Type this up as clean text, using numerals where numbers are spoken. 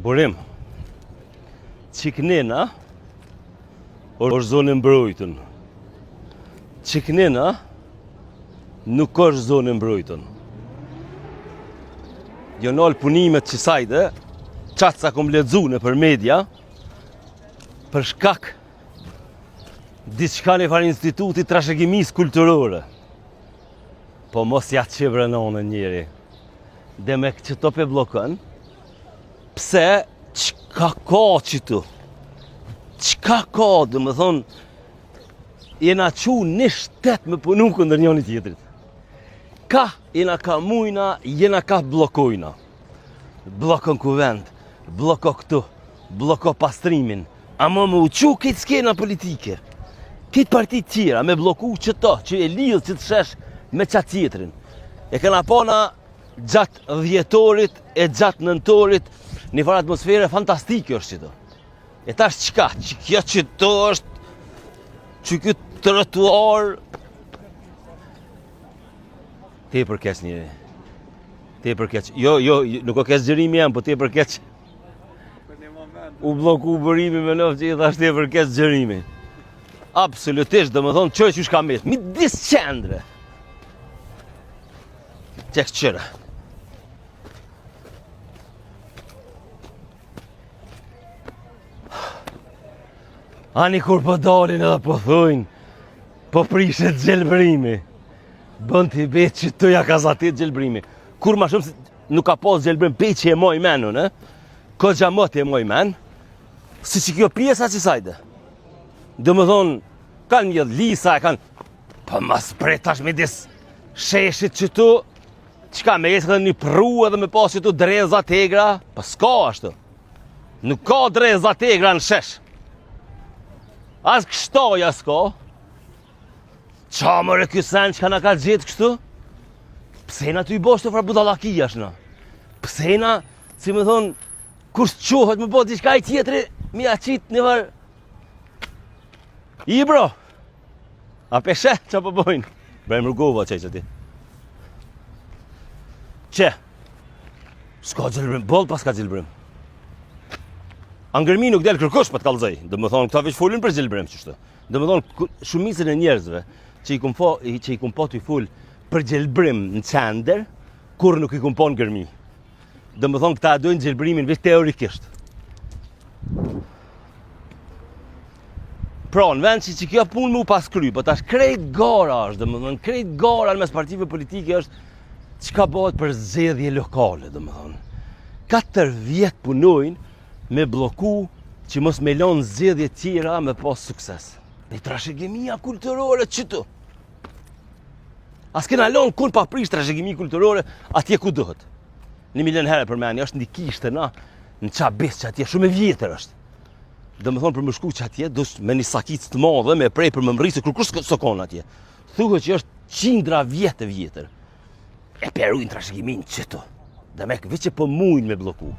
Burim, Çiknena është zonë e mbrojtën. Çiknena nuk është zonë e mbrojtën. Jo nol punimet që sajde, qatë sa kom lexuar nëpër media, për shkak diçka në farë institutit trashëgimisë kulturore. Po mos ja qevrenon njëri. Dhe me që to pe blokën, pse çka ka qëtu? Çka ka, dhe më thonë, jena qu një shtet me punu këndër njëni tjetrit. Ka, jena ka mujna, jena ka blokojna. Blokon kuvend, bloko këtu, bloko pastrimin. Ama më uqu këtë skena politike. Këtë partit tjera, me bloku qëto, që e lidhë që të shesh me qatë tjetrin. E këna pona gjatë dhjetorit e gjatë nëntorit, një farë atmosfere fantastike është qëto. E tash qka? Që kjo qëto është, që kjo trotuar, te për keq njëri. Te për keq. Jo, nuk o keq gjërimi jam, po te për keq. U bloku bërimi me nëfë që i thash te për keq gjërimi. Absolutisht, dhe më thonë, qoj që shka metë, mi disë qendre. Qek qëra. Ani kur po dalin edhe po thujnë, po prishet gjelbrimi. Bën t'i betë që të ja kazatit gjelbrimi. Kur ma shumë nuk ka pas gjelbrim, pe që e moj menun, ko gjamot e moj men, si që kjo pjesa që sajde. Dhe më thonë, kanë mjedh lisa, kanë, po mas pretash me dis sheshit që tu, qka me jesë këtë një pru edhe me pas që tu dreza tegra, po s'ka ashtu. Nuk ka dreza tegra në shesh. As kështoja s'ka. Qa mëre kjo sen që ka na ka gjithë kështu? Pse na tu i bosh të fra budalakia shna? Pse na, si me thonë, kur s'quhet me bo diçka i tjetri, mi a qitë një varë. I bro, a peshe që po bojnë? Bre më rrugova që ti. Që? S'ka gjelbrim, bol pas ka gjelbrim. Angërmi nuk del kërkush për t'kallëzaj. Dhe më thonë, këta veç folin për gjelbrim qështu. Dhe më thonë, shumicën e njerëzve që i kum po t'i fol për gjelbrim në qender, kur nuk i kum po në gërmi. Dhe më thonë, këta dojnë gjelbrimin veç teorikisht. Pra, në vend që kjo punë mu pas kry, po tash krejt gara është, dhe më thonë, krejt gara në mes partive politike është që ka bëhet për zgjedhje lokale, dhe më thonë. 4 vjet punojnë me bloku që mos me lonë zgjedhje tjera me pas sukses. Një trashëgimia kulturore qëtu. As kena lonë kun pa prish trashëgimi kulturore atje ku duhet. 1 milion herë për meni, është në kishtë na, në qabis që atje, shumë e vjetër është. Dhe më thonë për më shku që atje, dush me një sakicë të madhe, me prej për më mrisë, kur s'okon atje. Thuhet që është qindra vjetë vjetër. E perujnë trashëgimin qëtu. Dhe me këve që po mujnë me bloku.